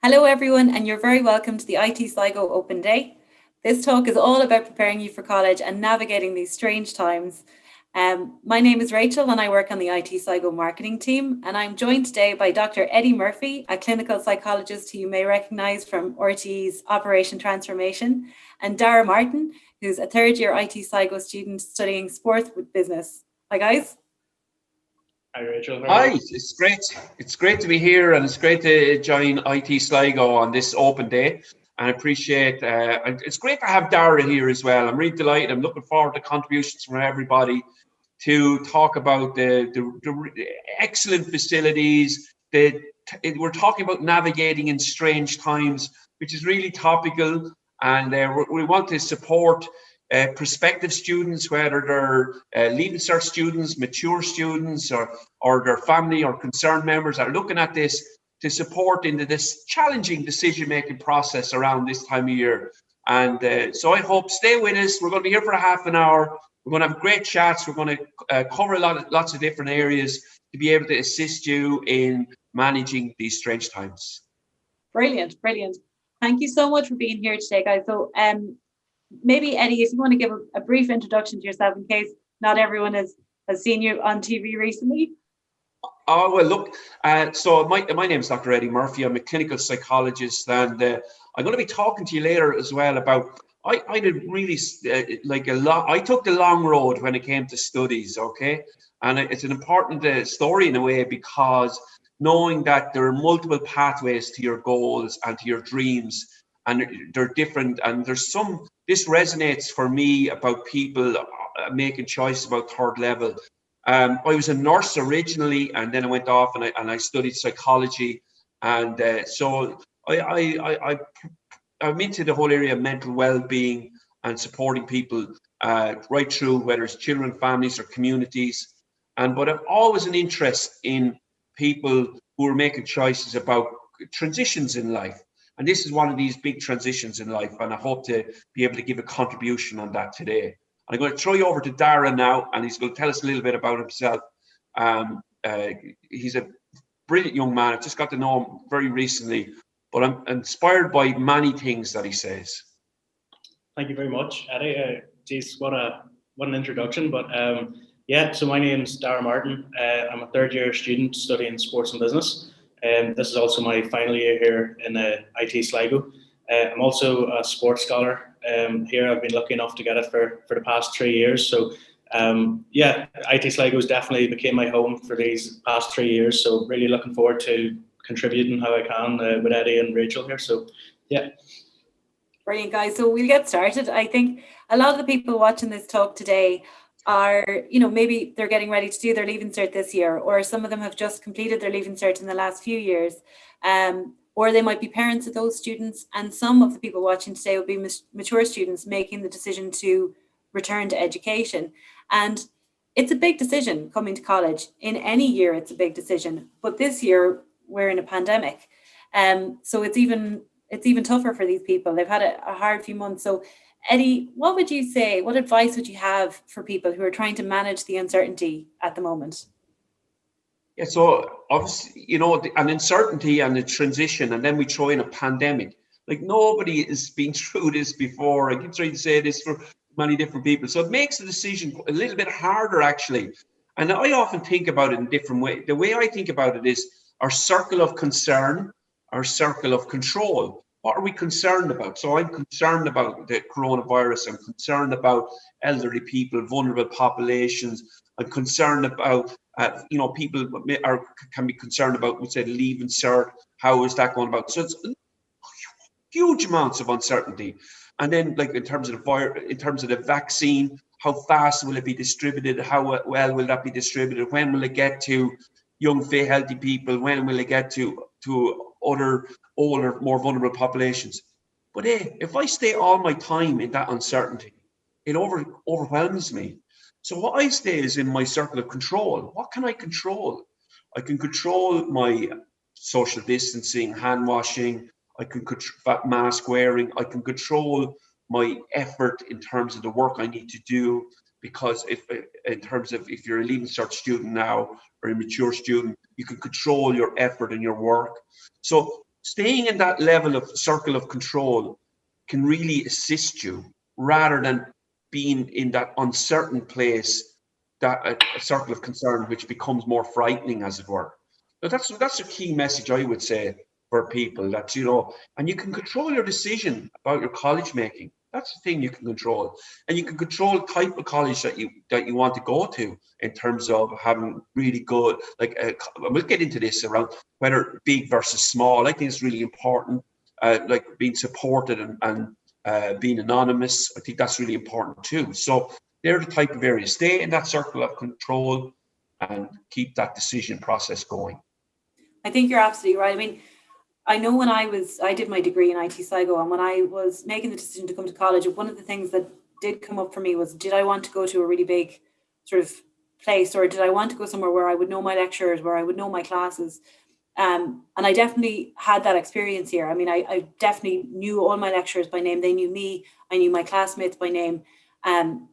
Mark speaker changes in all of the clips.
Speaker 1: Hello everyone, and you're very welcome to the IT Sligo Open Day. This talk is all about preparing you for college and navigating these strange times. My name is Rachel and I work on the IT Sligo Marketing team, and I'm joined today by Dr. Eddie Murphy, a clinical psychologist who you may recognise from RTE's Operation Transformation, and Daire Martin, who's a third year IT Sligo student studying sports with business. Hi guys.
Speaker 2: Hi Rachel.
Speaker 3: Hi, it's great. It's great to be here, and it's great to join IT Sligo on this open day. And I appreciate. And it's great to have Daire here as well. I'm really delighted. I'm looking forward to contributions from everybody to talk about the excellent facilities. We're talking about navigating in strange times, which is really topical, and we want to support prospective students, whether they're leaving cert students, mature students, or their family or concerned members are looking at this to support into this challenging decision-making process around this time of year. And so I hope stay with us. We're going to be here for a half an hour. We're going to have great chats. We're going to cover lots of different areas to be able to assist you in managing these strange times.
Speaker 1: Brilliant. Thank you so much for being here today, guys. So maybe Eddie, if you want to give a brief introduction to yourself in case not everyone has seen you on TV recently.
Speaker 3: Oh, well, look, so my name is Dr. Eddie Murphy. I'm a clinical psychologist, and I'm going to be talking to you later as well about, I did really I took the long road when it came to studies, okay? And it's an important story in a way, because knowing that there are multiple pathways to your goals and to your dreams, and they're different, and this resonates for me about people making choices about third level. I was a nurse originally, and then I went off and I studied psychology, and so I'm into the whole area of mental well-being and supporting people right through, whether it's children, families, or communities. But I've always an interest in people who are making choices about transitions in life. And this is one of these big transitions in life, and I hope to be able to give a contribution on that today. I'm going to throw you over to Daire now, and he's going to tell us a little bit about himself. He's a brilliant young man. I've just got to know him very recently, but I'm inspired by many things that he says.
Speaker 2: Thank you very much, Eddie. Geez, what an introduction. But yeah, so my name's Daire Martin. I'm a third year student studying sports and business. This is also my final year here in IT Sligo. I'm also a sports scholar. Here I've been lucky enough to get it for the past 3 years. So yeah, IT Sligo definitely became my home for these past 3 years. So really looking forward to contributing how I can with Eddie and Rachel here. So yeah.
Speaker 1: Brilliant, guys. So we'll get started. I think a lot of the people watching this talk today are, maybe they're getting ready to do their Leaving Cert this year, or some of them have just completed their Leaving Cert in the last few years. Or they might be parents of those students, and some of the people watching today will be mature students making the decision to return to education. And it's a big decision coming to college. In any year, it's a big decision. But this year, we're in a pandemic. So it's even tougher for these people. They've had a hard few months. So Eddie, what would you say, what advice would you have for people who are trying to manage the uncertainty at the moment?
Speaker 3: Yeah, so obviously, an uncertainty and a transition, and then we throw in a pandemic. Like, nobody has been through this before. I keep trying to say this for many different people. So it makes the decision a little bit harder, actually. And I often think about it in different ways. The way I think about it is our circle of concern, our circle of control. What are we concerned about? So I'm concerned about the coronavirus. I'm concerned about elderly people, vulnerable populations. I'm concerned about, people can be concerned about, we say, Leaving Cert. How is that going about? So it's huge amounts of uncertainty. And then, like, in terms of the vaccine, how fast will it be distributed? How well will that be distributed? When will it get to young, fit, healthy people? When will it get to other older, more vulnerable populations? But if I stay all my time in that uncertainty, it overwhelms me. So what I stay is in my circle of control. What can I control? I can control my social distancing, hand washing. I can control mask wearing. I can control my effort in terms of the work I need to do. Because if you're a Leaving Cert student now or a mature student, you can control your effort and your work. So staying in that level of circle of control can really assist you rather than being in that uncertain place, that a circle of concern, which becomes more frightening, as it were. So that's a key message, I would say, for people, that, and you can control your decision about your college making. That's the thing you can control. And you can control the type of college that you want to go to, in terms of having really good, we'll get into this around whether big versus small. I think it's really important, like being supported and being anonymous. I think that's really important too. So they're the type of areas. Stay in that circle of control and keep that decision process going.
Speaker 1: I think you're absolutely right. I mean, I know when I did my degree in IT Sligo, and when I was making the decision to come to college, one of the things that did come up for me was, did I want to go to a really big sort of place, or did I want to go somewhere where I would know my lecturers, where I would know my classes? And I definitely had that experience here. I mean, I definitely knew all my lecturers by name. They knew me. I knew my classmates by name. And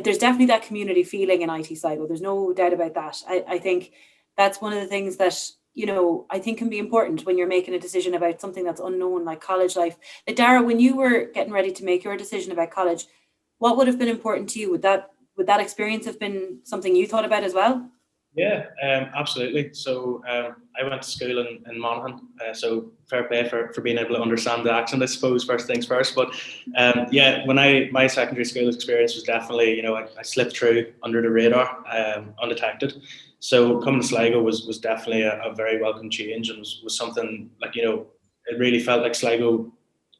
Speaker 1: there's definitely that community feeling in IT Sligo. There's no doubt about that. I think that's one of the things that, I think can be important when you're making a decision about something that's unknown, like college life. Daire, when you were getting ready to make your decision about college, what would have been important to you? Would that experience have been something you thought about as well?
Speaker 2: Yeah, absolutely. So I went to school in Monaghan, so fair play for being able to understand the accent, I suppose, first things first. But when my secondary school experience was definitely, I slipped through under the radar, undetected. So coming to Sligo was definitely a very welcome change, and was something like, it really felt like Sligo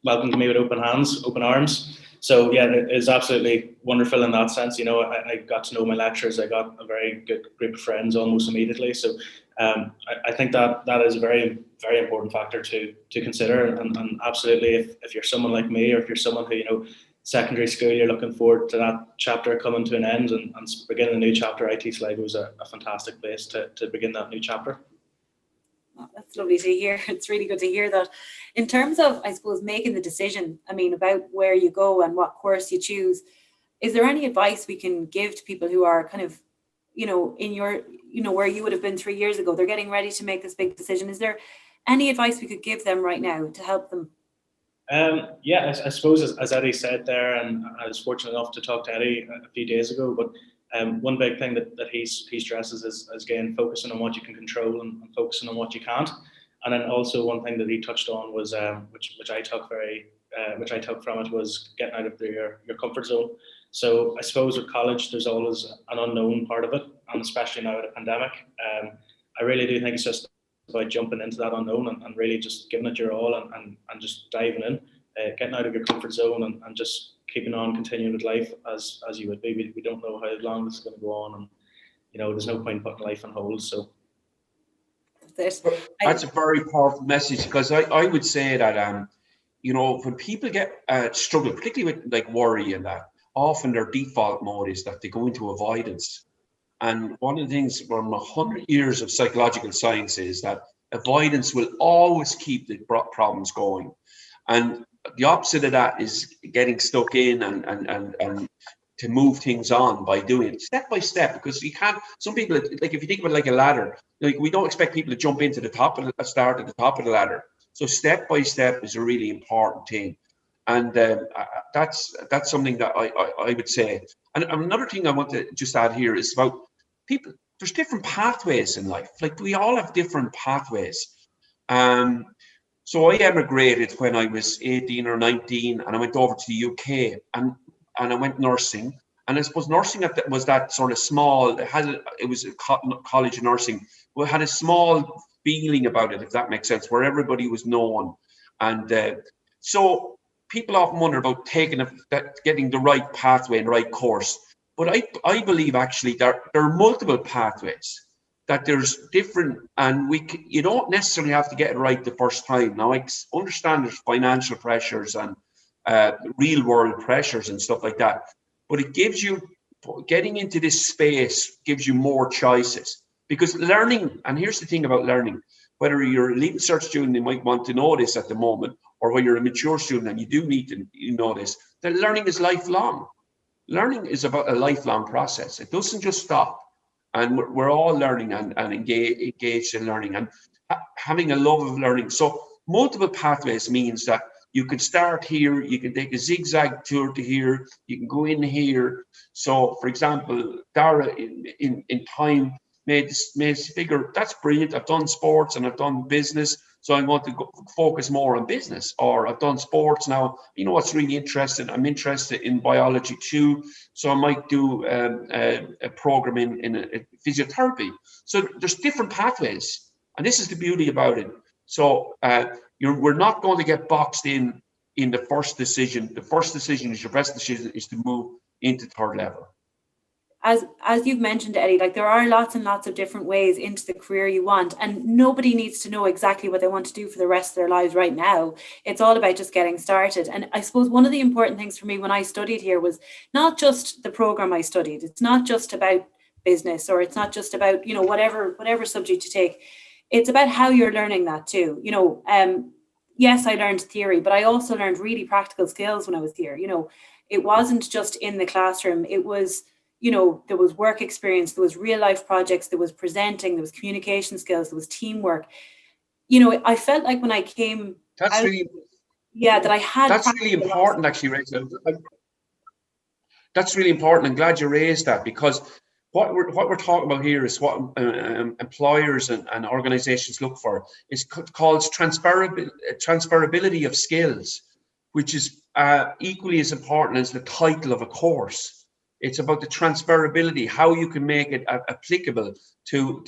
Speaker 2: welcomed me with open hands, open arms. So yeah, it's absolutely wonderful in that sense. I got to know my lecturers. I got a very good group of friends almost immediately. So I think that is a very, very important factor to consider. And absolutely, if you're someone like me, or if you're someone who, secondary school, you're looking forward to that chapter coming to an end and beginning a new chapter, IT Sligo is a fantastic place to begin that new chapter.
Speaker 1: Oh, that's lovely to hear. It's really good to hear that. In terms of, I suppose, making the decision, about where you go and what course you choose, is there any advice we can give to people who are kind of, in your, where you would have been 3 years ago? They're getting ready to make this big decision. Is there any advice we could give them right now to help them?
Speaker 2: I suppose, as Eddie said there, and I was fortunate enough to talk to Eddie a few days ago, but one big thing that he stresses is again, focusing on what you can control and focusing on what you can't. And then also one thing that he touched on was, which I took from it, was getting out of your comfort zone. So I suppose with college, there's always an unknown part of it, and especially now with a pandemic, I really do think it's just about jumping into that unknown and really just giving it your all and just diving in, getting out of your comfort zone and just keeping on, continuing with life as you would be. We don't know how long this is going to go on, and there's no point putting life on hold. So
Speaker 3: that's a very powerful message, because I would say that when people get struggle, particularly with like worry and that, often their default mode is that they go into avoidance. And one of the things from 100 years of psychological science is that avoidance will always keep the problems going. And the opposite of that is getting stuck in and to move things on by doing it step by step, because you can't, some people, like if you think about like a ladder, like we don't expect people to jump into the top of the start at the top of the ladder. So step by step is a really important thing. And that's something that I would say. And another thing I want to just add here is about people. There's different pathways in life. Like we all have different pathways. So I emigrated when I was 18 or 19, and I went over to the UK and I went nursing. And I suppose nursing was that sort of small. It was a college of nursing. We had a small feeling about it, if that makes sense, where everybody was known. And so people often wonder about getting the right pathway and the right course. But I believe actually there are multiple pathways, that there's different, and you don't necessarily have to get it right the first time. Now, I understand there's financial pressures and real world pressures and stuff like that, but it gives you, getting into this space gives you more choices, because learning, and here's the thing about learning, whether you're a Leaving Cert student, you might want to know this at the moment, or when you're a mature student and you do need to know this, that learning is lifelong. Learning is about a lifelong process. It doesn't just stop. And we're all learning and engaged in learning and having a love of learning. So multiple pathways means that you can start here, you can take a zigzag tour to here, you can go in here. So, for example, Daire in time made this figure, that's brilliant. I've done sports and I've done business, so I want to focus more on business. Or I've done sports now. You know what's really interesting? I'm interested in biology too, so I might do a program in physiotherapy. So there's different pathways, and this is the beauty about it. So we're not going to get boxed in the first decision. The first decision is your best decision is to move into third level.
Speaker 1: As you've mentioned, Eddie, like there are lots and lots of different ways into the career you want, and nobody needs to know exactly what they want to do for the rest of their lives right now. It's all about just getting started. And I suppose one of the important things for me when I studied here was not just the program I studied. It's not just about business, or it's not just about, you know, whatever subject you take. It's about how you're learning that too. You know, yes, I learned theory, but I also learned really practical skills when I was here. You know, it wasn't just in the classroom. It was, you know, there was work experience, there was real life projects, there was presenting, there was communication skills, there was teamwork. You know, I felt like when I came
Speaker 3: That's
Speaker 1: out,
Speaker 3: really,
Speaker 1: that I had.
Speaker 3: that's really important, actually, Rachel. That's really important. I'm glad you raised that, because what we're talking about here is what employers and organizations look for. It's called transferability of skills, which is equally as important as the title of a course. It's about the transferability, how you can make it applicable to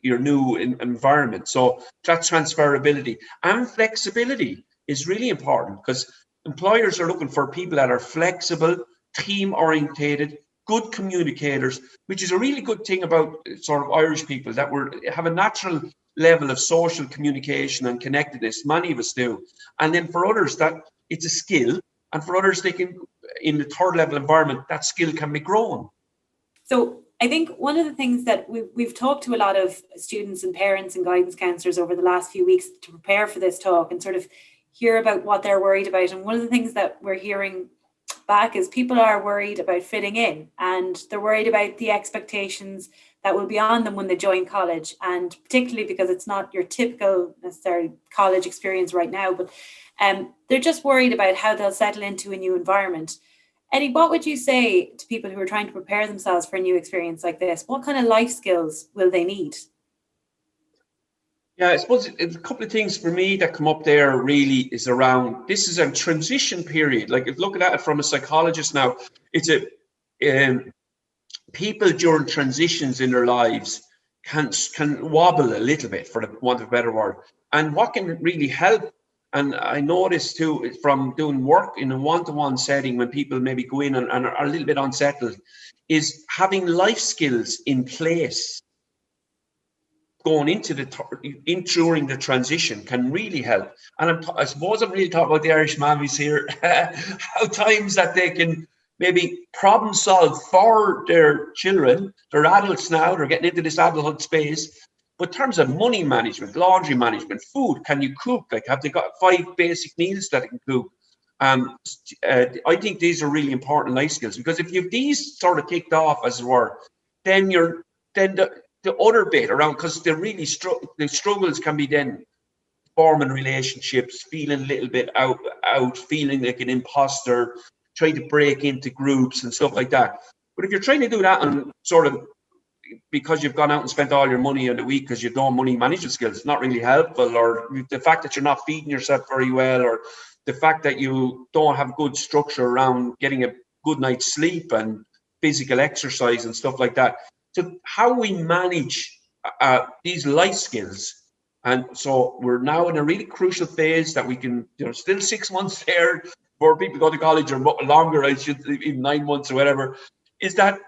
Speaker 3: your new environment. So that transferability and flexibility is really important, because employers are looking for people that are flexible, team orientated, good communicators, which is a really good thing about sort of Irish people, that have a natural level of social communication and connectedness. Many of us do. And then for others, that it's a skill, and for others, they can, in the third level environment, that skill can be grown.
Speaker 1: So I think one of the things that we've talked to a lot of students and parents and guidance counselors over the last few weeks to prepare for this talk and sort of hear about what they're worried about. And one of the things that we're hearing back is people are worried about fitting in, and they're worried about the expectations that will be on them when they join college, and particularly because it's not your typical necessarily college experience right now, but they're just worried about how they'll settle into a new environment. Eddie, what would you say to people who are trying to prepare themselves for a new experience like this? What kind of life skills will they need?
Speaker 3: Yeah, I suppose a couple of things for me that come up there really is around, this is a transition period. Like, if looking at it from a psychologist now, it's people during transitions in their lives can wobble a little bit, for the want of a better word. And what can really help, and I noticed too from doing work in a one-to-one setting when people maybe go in and are a little bit unsettled, is having life skills in place going into during the transition can really help. And I suppose I'm really talking about the Irish mammies here, how times that they can maybe problem solve for their children. They're adults now, they're getting into this adulthood space. But in terms of money management, laundry management, food, can you cook? Like, have they got 5 basic meals that they can cook? I think these are really important life skills, because if you've these sort of ticked off, as it were, then the other bit around, because the struggles can be then forming relationships, feeling a little bit out, feeling like an imposter, trying to break into groups and stuff like that. But if you're trying to do that and sort of because you've gone out and spent all your money in a week because you've no money management skills, it's not really helpful, or the fact that you're not feeding yourself very well, or the fact that you don't have good structure around getting a good night's sleep and physical exercise and stuff like that. So how we manage these life skills. And so we're now in a really crucial phase that we can, still 6 months there before people go to college, or longer, I should, even 9 months or whatever, is that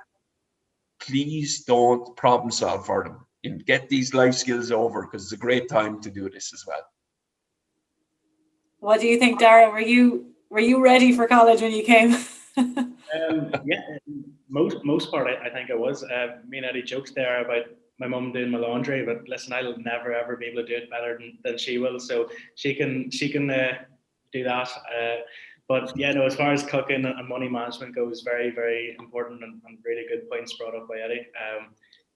Speaker 3: please don't problem solve for them and get these life skills over, because it's a great time to do this as well.
Speaker 1: What do you think, Daire? Were you ready for college when you came?
Speaker 2: Yeah, most part, I think I was. Me and Eddie jokes there about my mum doing my laundry, but listen, I'll never ever be able to do it better than she will. So she can do that. But yeah, no, as far as cooking and money management goes, very, very important and really good points brought up by Eddie.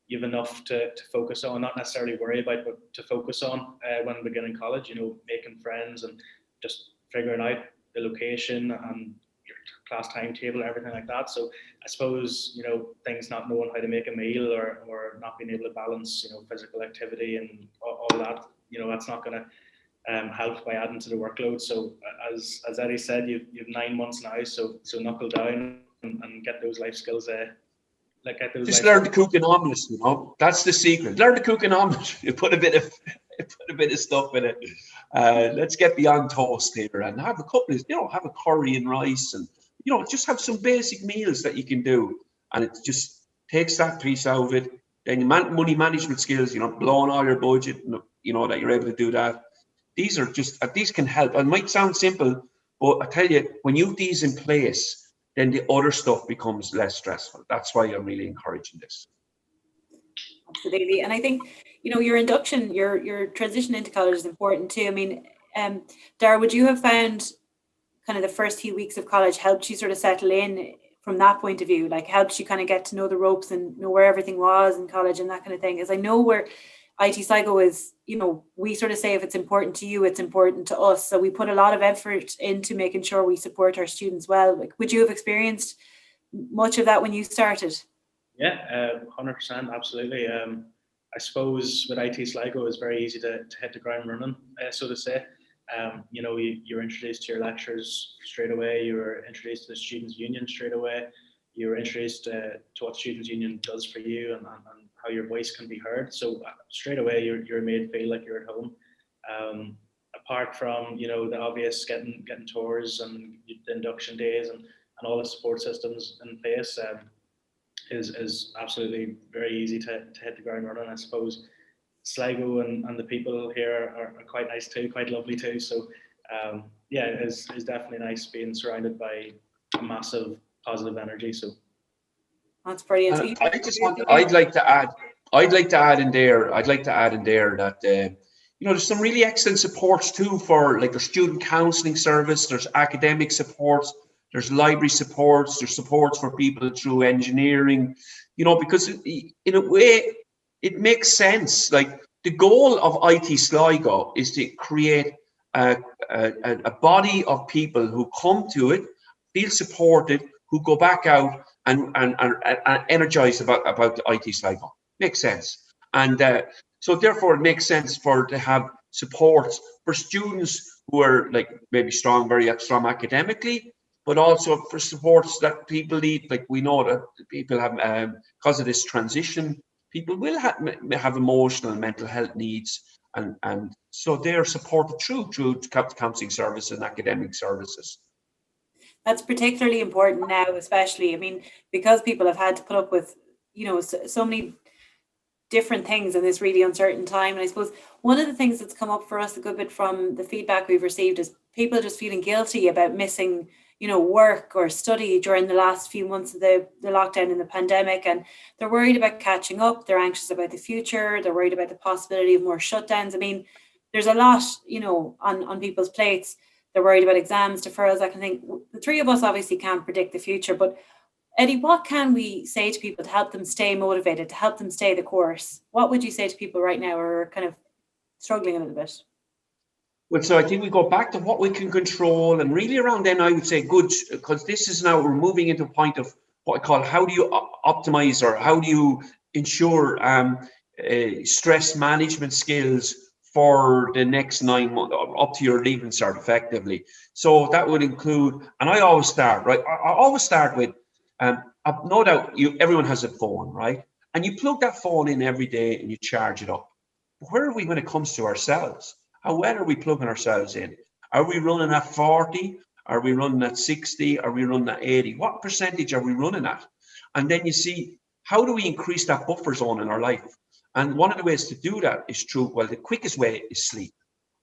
Speaker 2: you've enough to focus on, not necessarily worry about, but to focus on when beginning college, making friends and just figuring out the location and your class timetable, everything like that. So I suppose, things not knowing how to make a meal or not being able to balance, physical activity and all that, that's not going to help by adding to the workload. So as Eddie said, you've 9 months now, so knuckle down and get those life skills.
Speaker 3: Just learn to cook an omelette, That's the secret. Learn to cook an omelette. You put a bit of stuff in it. Let's get beyond toast here and have a couple of, have a curry and rice and, just have some basic meals that you can do. And it just takes that piece out of it. Then money management skills, blowing all your budget, that you're able to do that. These can help. It might sound simple, but I tell you, when you have these in place, then the other stuff becomes less stressful. That's why I'm really encouraging this.
Speaker 1: Absolutely. And I think, your induction, your transition into college is important too. I mean, Daire, would you have found kind of the first few weeks of college helped you sort of settle in from that point of view? Like, helped you kind of get to know the ropes and know where everything was in college and that kind of thing? As I know where IT Sligo is, we sort of say if it's important to you, it's important to us. So we put a lot of effort into making sure we support our students well. Like, would you have experienced much of that when you started?
Speaker 2: Yeah, 100%, absolutely. I suppose with IT Sligo, it's very easy to hit the ground running, so to say. You're introduced to your lectures straight away. You were introduced to the Students' Union straight away. You were introduced to what Students' Union does for you and how your voice can be heard. So straight away, you're made feel like you're at home. Apart from, the obvious getting tours and the induction days and all the support systems in place, is absolutely very easy to hit the ground running. I suppose Sligo and the people here are quite nice too, quite lovely too. So it's definitely nice being surrounded by a massive positive energy. So
Speaker 1: that's brilliant.
Speaker 3: I'd like to add in there that there's some really excellent supports too for like the student counselling service. There's academic supports. There's library supports. There's supports for people through engineering. Because in a way it makes sense. Like, the goal of IT Sligo is to create a body of people who come to it, feel supported, who go back out and energized about IT Sligo. Makes sense. And so therefore it makes sense to have supports for students who are like maybe very strong academically, but also for supports that people need. Like, we know that people have, because of this transition, people will have emotional and mental health needs, and so they're supported through counselling services and academic services.
Speaker 1: That's particularly important now, especially, I mean, because people have had to put up with, so many different things in this really uncertain time. And I suppose one of the things that's come up for us a good bit from the feedback we've received is people just feeling guilty about missing, work or study during the last few months of the lockdown and the pandemic. And they're worried about catching up. They're anxious about the future. They're worried about the possibility of more shutdowns. I mean, there's a lot, on people's plates. They're worried about exams, deferrals, that kind of thing. The three of us obviously can't predict the future, but Eddie, what can we say to people to help them stay motivated, to help them stay the course? What would you say to people right now who are kind of struggling a little bit?
Speaker 3: Well, so I think we go back to what we can control, and really around then I would say good, because this is now, we're moving into a point of what I call, how do you optimize, or how do you ensure stress management skills for the next 9 months up to your leaving cert effectively. So that would include, and I always start, right? I always start with, no doubt everyone has a phone, right? And you plug that phone in every day and you charge it up. But where are we when it comes to ourselves? How well are we plugging ourselves in? Are we running at 40? Are we running at 60? Are we running at 80? What percentage are we running at? And then you see, how do we increase that buffer zone in our life? And one of the ways to do that is through, well, the quickest way is sleep,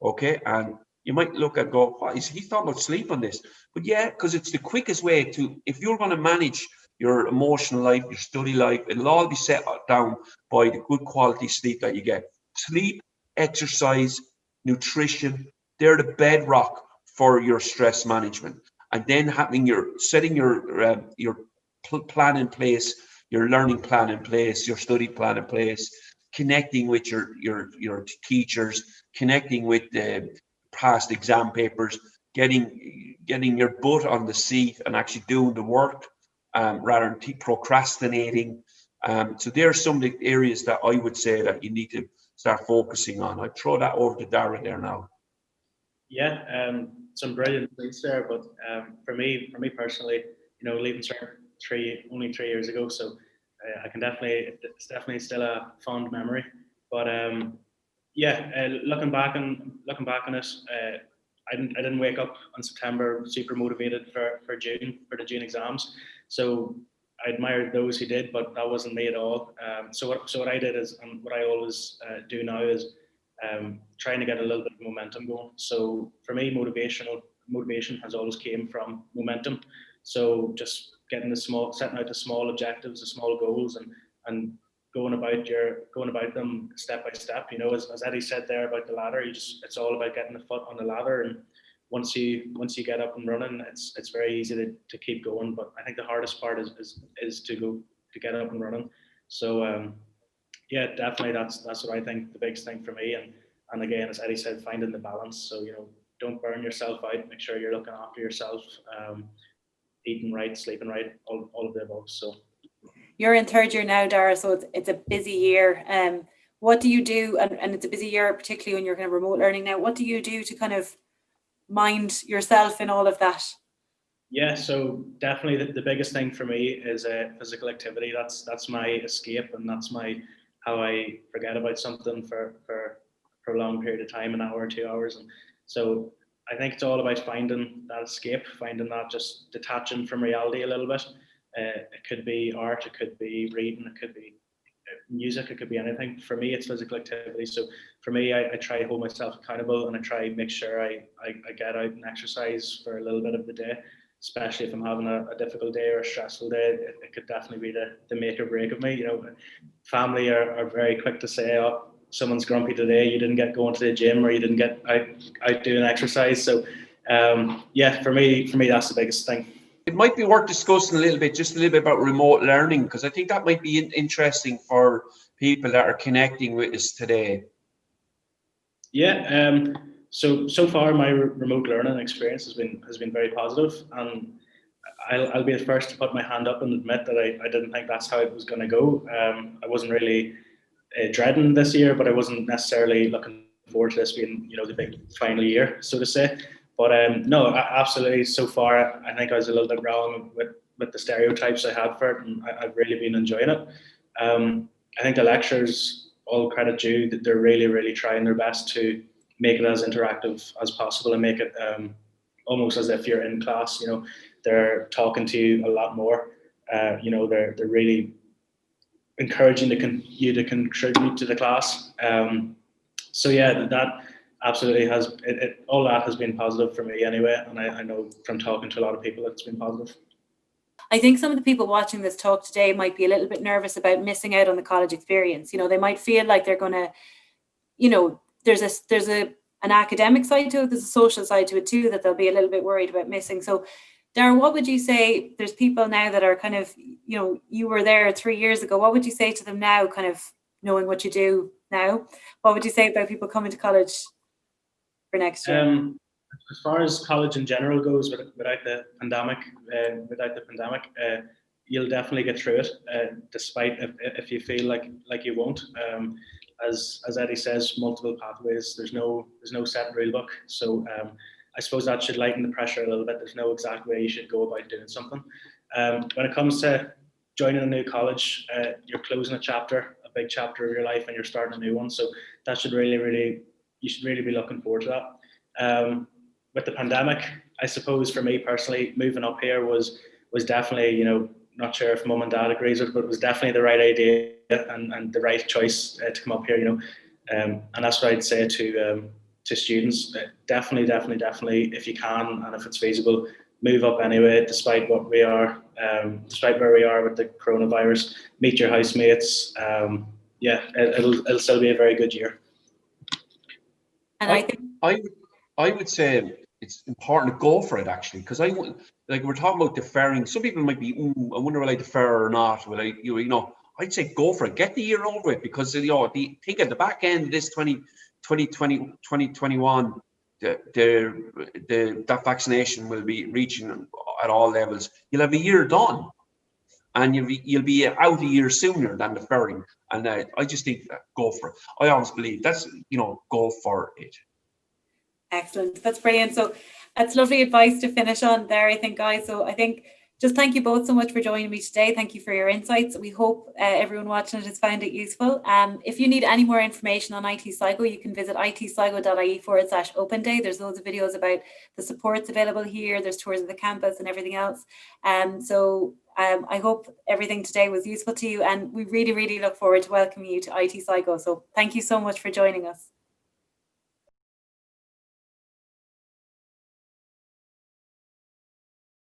Speaker 3: okay? And you might look and go, what is he talking about sleep on this? But yeah, because it's the quickest way to, if you're going to manage your emotional life, your study life, it'll all be set down by the good quality sleep that you get. Sleep, exercise, nutrition, they're the bedrock for your stress management. And then setting your plan in place, your learning plan in place, your study plan in place, connecting with your teachers, connecting with the past exam papers, getting your butt on the seat and actually doing the work, rather than procrastinating. So there are some of the areas that I would say that you need to start focusing on. I throw that over to Daire there now.
Speaker 2: Yeah, some brilliant points there. But for me personally, leaving cert only 3 years ago, so I can it's definitely still a fond memory. But looking back on it, I didn't wake up on September super motivated for the June exams. So I admired those who did, but that wasn't me at all. So what I did is, and what I always do now is trying to get a little bit of momentum going. So for me, motivation has always came from momentum. So just setting out the small objectives, the small goals, and going about them step by step. As Eddie said there about the ladder, it's all about getting the foot on the ladder, and once you get up and running, it's very easy to keep going. But I think the hardest part is to get up and running. So definitely that's what I think the biggest thing for me. And again, as Eddie said, finding the balance. So don't burn yourself out. Make sure you're looking after yourself, eating right, sleeping right, all of the above. So
Speaker 1: you're in third year now, Daire, so it's a busy year. What do you do? And it's a busy year, particularly when you're kind of remote learning now. What do you do to kind of mind yourself in all of that?
Speaker 2: Yeah, so definitely the biggest thing for me is physical activity. That's my escape, and that's how I forget about something for a prolonged period of time, an hour or 2 hours. And so I think it's all about finding that escape, finding that, just detaching from reality a little bit. It could be art, it could be reading, it could be music, it could be anything. For me, it's physical activity. So for me, I try to hold myself accountable, and I try to make sure I get out and exercise for a little bit of the day, especially if I'm having a difficult day or a stressful day. It could definitely be the make or break of me. Family are very quick to say, oh, someone's grumpy today, you didn't get going to the gym, or you didn't get out doing exercise. So for me that's the biggest thing.
Speaker 3: It might be worth discussing just a little bit about remote learning, because I think that might be interesting for people that are connecting with us today.
Speaker 2: Yeah, so far my remote learning experience has been very positive, and I'll be the first to put my hand up and admit that I didn't think that's how it was going to go. I wasn't really dreading this year, but I wasn't necessarily looking forward to this being the big final year, so to say. But no, absolutely. So far, I think I was a little bit wrong with the stereotypes I had for it, and I've really been enjoying it. I think the lectures, all credit due, that they're really, really trying their best to make it as interactive as possible and make it almost as if you're in class. They're talking to you a lot more. They're really encouraging you to contribute to the class. So yeah, that absolutely has all that has been positive for me anyway, and I know from talking to a lot of people it's been positive.
Speaker 1: I think some of the people watching this talk today might be a little bit nervous about missing out on the college experience. They might feel like they're going to, there's an academic side to it, there's a social side to it too, that they'll be a little bit worried about missing. So Daire, what would you say? There's people now that are kind of, you were there 3 years ago. What would you say to them now, kind of knowing what you do now? What would you say about people coming to college for next year?
Speaker 2: As far as college in general goes, without the pandemic, you'll definitely get through it, despite if you feel like you won't. As Eddie says, multiple pathways. There's no set rule book. So I suppose that should lighten the pressure a little bit. There's no exact way you should go about doing something. When it comes to joining a new college, you're closing a big chapter of your life, and you're starting a new one. So that should you should really be looking forward to that. With the pandemic, I suppose for me personally, moving up here was definitely, not sure if mum and dad agrees with it, but it was definitely the right idea and the right choice to come up here, and that's what I'd say to students. Definitely, if you can and if it's feasible, move up anyway, despite where we are with the coronavirus. Meet your housemates. It'll still be a very good year.
Speaker 1: And
Speaker 3: I would say it's important to go for it, actually, because like we're talking about deferring. Some people might be, I wonder will I defer or not? Will I, I'd say go for it. Get the year over with, because think at the back end of this 2021, that vaccination will be reaching at all levels. You'll have a year done, and you'll be out a year sooner than deferring. And I just think go for it. I always believe that's, go for it.
Speaker 1: Excellent. That's brilliant. So that's lovely advice to finish on there, I think, guys. So I think just thank you both so much for joining me today. Thank you for your insights. We hope everyone watching it has found it useful. If you need any more information on IT Sligo, you can visit itsligo.ie/open day. There's loads of videos about the supports available here. There's tours of the campus and everything else. I hope everything today was useful to you, and we really, really look forward to welcoming you to IT Sligo. So thank you so much for joining us.